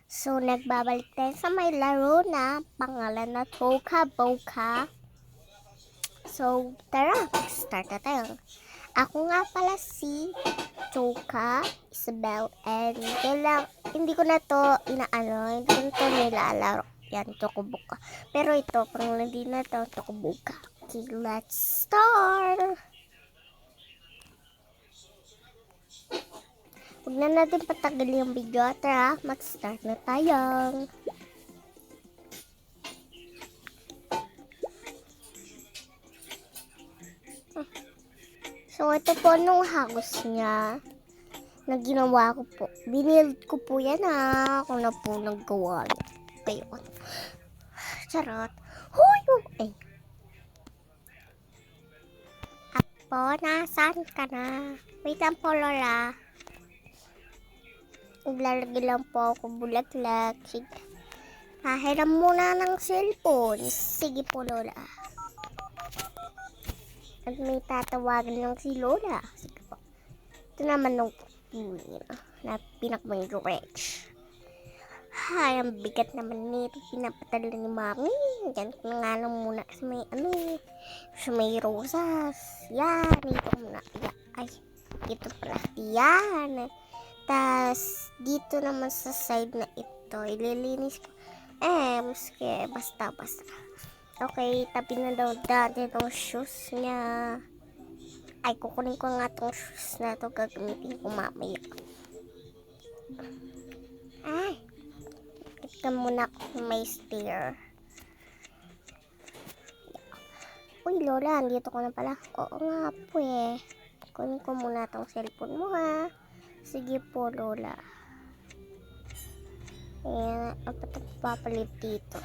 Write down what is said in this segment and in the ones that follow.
So, nagbabalik tayo sa may laro na pangalan na Toka Boka. So, tara, start na tayo. Ako nga pala si Toka Isabel, and hindi ko na to hindi ko na to nilalaro. Yan, Toka Boka. Pero ito, pang hindi na to Toka Boka. Okay, let's start! Huwag na natin patagal yung video. Tara, mag-start na tayo. So, ito po nung house niya na ginawa ko po. Binild ko po yan Ako na po naggawa niya. Ayun. Charot. Huy! Eh. Apo, nasaan ka na? Wait lang po, Lola. Naglalagay lang po ako bulaklak. Sige. Pahiram muna ng cellphone. Sige po, Lola. At may tatawagan lang si Lola. Sige po. Ito naman nung na pinakmay rich. Ay, ang bigat naman nito. Pinapatala ni Mami. Yan ko na nga lang muna sa may sa may rosas. Yan, ito muna. Ay, ito pala. Yan. Tas, dito naman sa side na ito, ililinis ko. Maski, basta. Okay, tabi na daw dati itong shoes niya. Ay, kukunin ko nga itong shoes na ito. Gagamitin ko mamaya. Ay, kita muna ako may stair. Uy, Lola, andito ko na pala. Oo nga po eh. Kunin ko muna itong cellphone mo ha. Sige po, Lola. Ayan, papalit dito.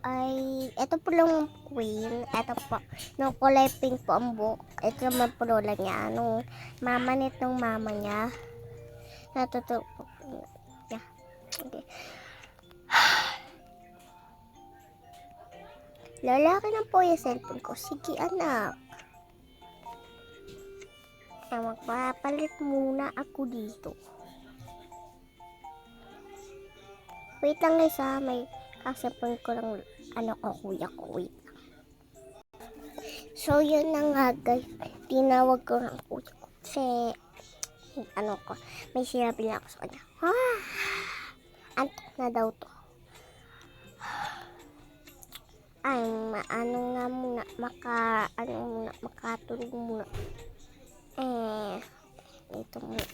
Ay, ito po lang queen. Ito po. Nung kulay pink po ang buhok. Ito naman po Lola niya. Nung mama nitong mama niya. Natutupo po. Yeah. Okay. Lola, akin na po yung cellphone ko. Sige, anak. Magpapalit muna ako dito. Wait lang guys may kasapon ko lang kuya ko. Wait lang. So yun na nga guys, tinawag ko ng kuya ko. Kasi, may sinabi na ako sa kanya. Antok na daw to. Ay, nga muna, makatulog muna. Ito muna.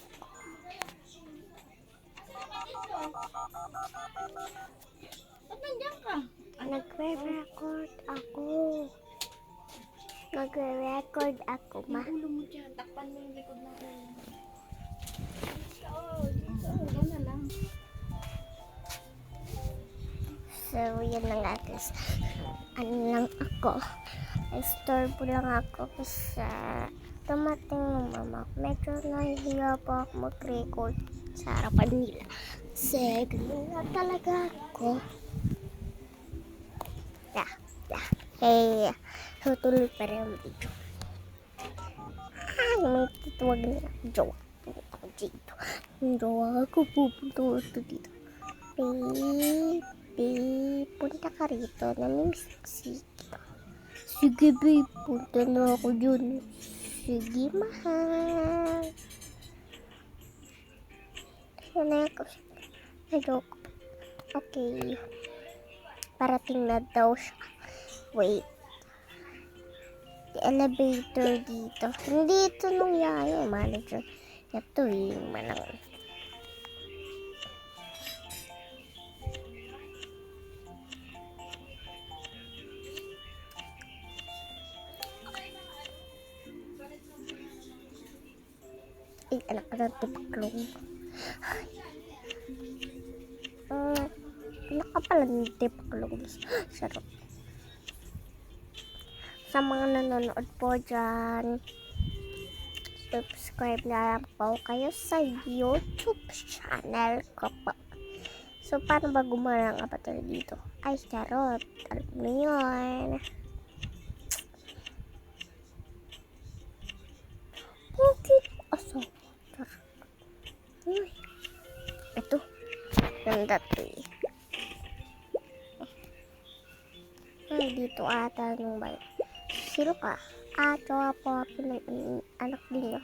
Ba't nandiyan ka? Nagre-record ako. Nagre-record ako, ma. Ulo mo dyan. Takpan mo yung likod ng ulo. Dito. Wala lang. So, yun lang guys. Lang ako. Istorbo lang ako kasi dumating ng mama ko. Medyo nahihiya pa ako mag-record sa harapan nila. Kasi ganun na talaga ako. Hey, tutuloy pa rin ang video. May tituwag na jowa. Pupunta ko dito. Yung jowa ko pupunta ko dito. Babe, punta ka rito. Namimiss kita. Sige babe, punta na ako dyan. Sige mahal. Sanay ako. Joke. Okay. Parating na daw siya. Wait. The elevator dito. Hindi ito nung yaya, manager. Ito yung manang. Ay, anak ka ng tipaklong. Anak ka pala ng tipaklong. Sarap. Sa mga nanonood po dyan, subscribe na lang po kayo sa YouTube channel ko po. So, paano ba gumalang avatar dito? Ay, charot. Alam mo yun. Okay. Aso. Charot. Uy. Ganda to eh. Ay, dito ata yung bayo. Sino ka? Jowa po ako ng anak ninyo.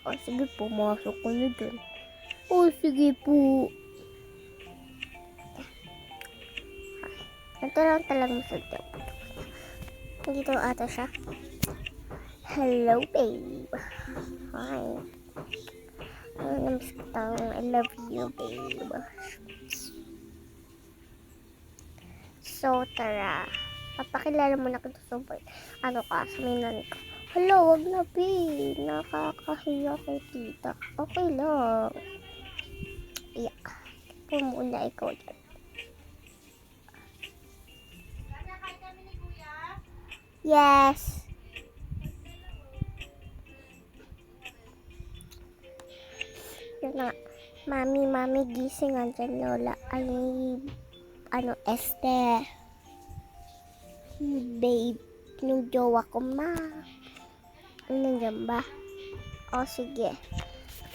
O, sige po, masok ko na dun. O, sige po. Ito lang talaga masadya po. Dito ata siya. Hello, babe. Hi. Namiss kita. I love you, babe. So, tara. Papakilala mo na kita sa boy. Ano ka? Sabihin ko. Hello, wag na, babe. Nakakahiya kay tita. Okay lang. Iyak. Ito muna ikaw dyan. Yes. Yun na. Mami, gising andyan, Lola. Ay, Este. Babe, yung jowa ko, ma. Nandiyan ba? O, sige.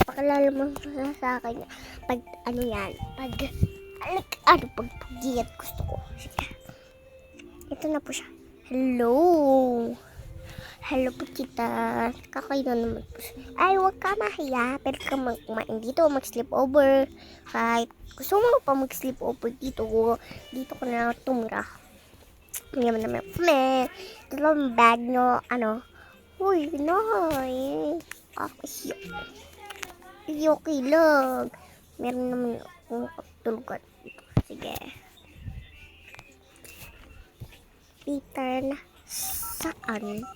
Pakilala mo sa akin. Pag, pag pugiyat gusto ko. Sige. Ito na po siya. Hello. Hello po kita. Kakainan naman po siya. Ay, huwag ka mahiya. Pero ka kumain dito, mag-sleep over. Kahit gusto mo pa mag-sleep over dito ko na tumira. Ngayon naman kami. Ito lang bag nyo, Uy, Noy. Okay lang. Meron naman akong katulugan. Sige. Peter na saan?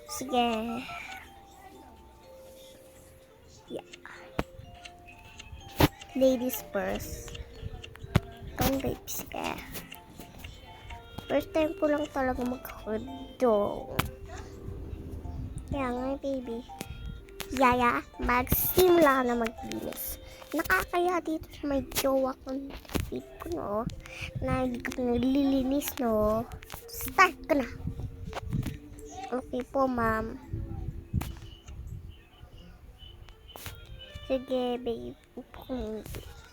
Sige. Yeah. Ladies first. Come, babe. Sige. First time ko lang talaga mag-hodong. Kaya nga, baby. Yaya, mag-simula na maglinis. Nakakaya dito sa may jowa ko. Babe ko, no? Na hindi ko naglilinis, no? Start ko na. Okay po, ma'am. Sige, babe.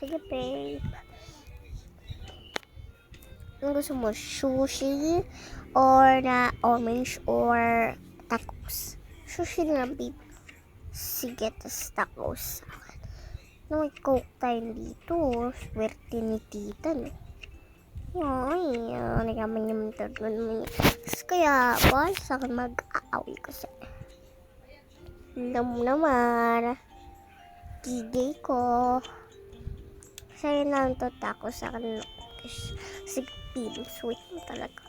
Sige, babe. Ano gusto mo? Sushi? Or na orange? Or tacos? Sushi na, babe. Sige, tas tacos. No, may coke tayo dito. Swerte ni tita, no? Ay, nagaman naman talaga naman. Kaya, bahal sa akin mag-aaway kasi. Alam mo naman. Gigay ko. Sa'yo na ang tatako sa akin. Sige, babe. Sweet mo talaga.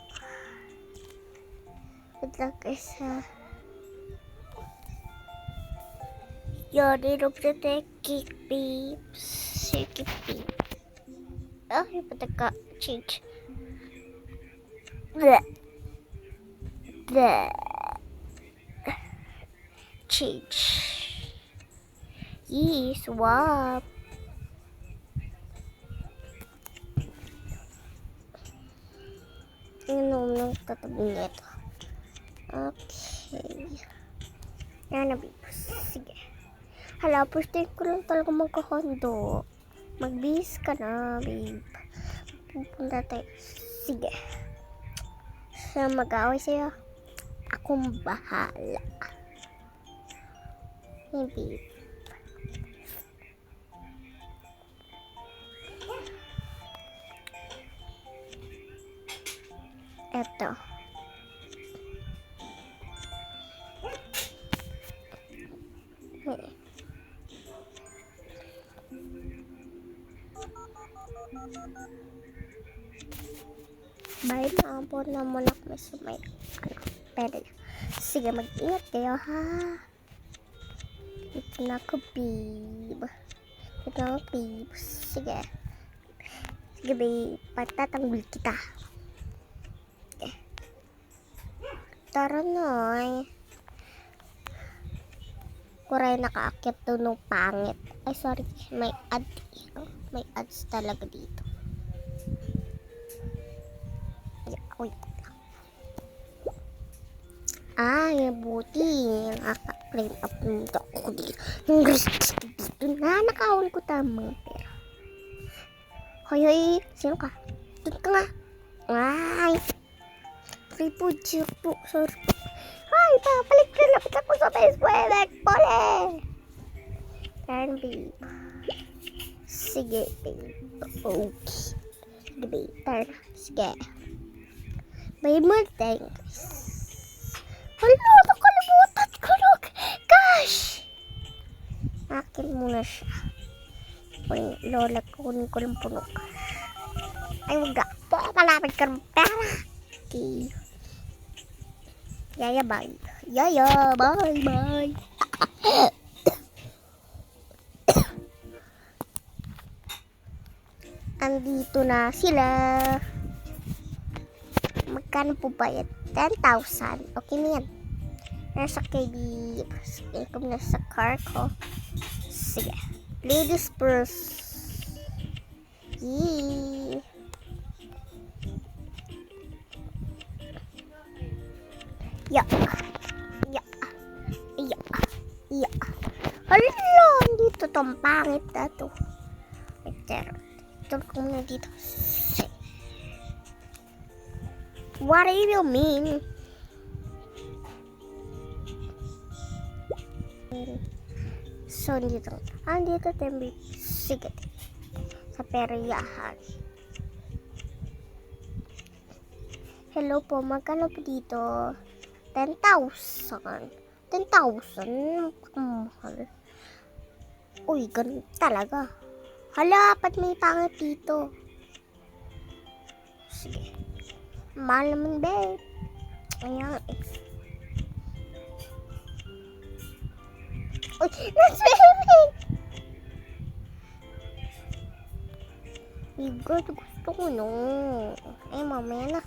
Wait lang isa. Yari, look at the cake, babe. Sige, babe. Yung pataka. Change. Bleh. Change. Swap. Nung tatabi niya ito. Okay. Yan na, babe. Sige. Hala, first time ko lang talaga magkakondo. Magbihis ka na, babe. Pupunta tayo. Sige. Siya mag-away sa'yo. Akong bahala. Hey, babe. Eto. Bye, maabot naman ako sa may pwede. Sige, mag-ingat kayo, ha? Ito na ako, babe. Ito na ako, babe. Sige. Sige, babe. Patatanggol kita. Okay. Tara na. Kuray nakaakyat doon ng pangit. Ay, sorry. May ad. May ads talaga dito. Wait. Ay, buti. Nakaka-claim up nito ako dito. Yung gusto dito na nakahon ko tamang pera. Hoy, hoy. Sino ka? Doon ka nga. Ay. Free food siya po. Sorry. Ay, papalik na lapit ako sa Facebook. Pole. Turn, babe. Sige, babe. Okay. Sige, babe. Turn. Sige. Babe mo, thanks. Hala, nakalimutan ko lang. Gosh! Akin muna siya. Lola, kunin ko ng puno. Ay, wag ka. Malapit ka ng pera. Okay. Yaya, bye. Yaya, bye, bye. Andito na sila. Magkano po ba yan? 10,000. Okay na yan. Nasa KB. Income na sa car ko. Sige. Ladies first. Yee. Yak. Yak. Yak. Yak. Hala, dito tong pangit na to. Ito ko muna dito. What do you mean? So, dito. Dito tembi. Sige. Sa periyahan. Hello po. Magkano po dito? 10,000. 10,000? Mahal. Uy, ganun talaga. Hala, ba't may pangit dito? Sige. Mahal naman, babe. Ayan. Uy, na-swimming! God, gusto ko no. Ay, mamaya na.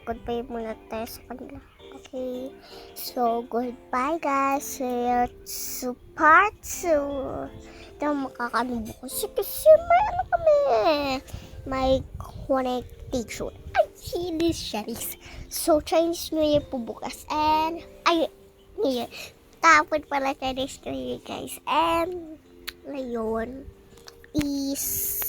Goodbye muna tayo sa kanila. Okay. So, goodbye guys. See you to part 2. Ito makakanubo ko. Kasi may ano kami. May connectation. Ay, Chinese Chinese. So, Chinese New Year po bukas. And, ay, New Year. Tapos pala Chinese New Year guys. And, ngayon is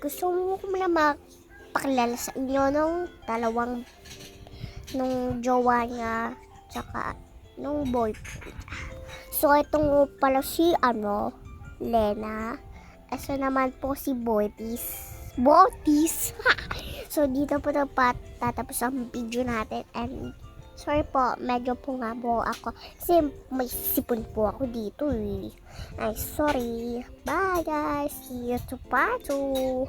gusto mo na magpakilala sa inyo nung jowa niya tsaka nung boyfriend. So itong pala si Lena. Ito naman po si Botis. So dito po na tatapos ang video natin. And sorry po, medyo po nga po ako kasi may sipon po ako dito eh. Ay, sorry. Bye guys. See you to part 2.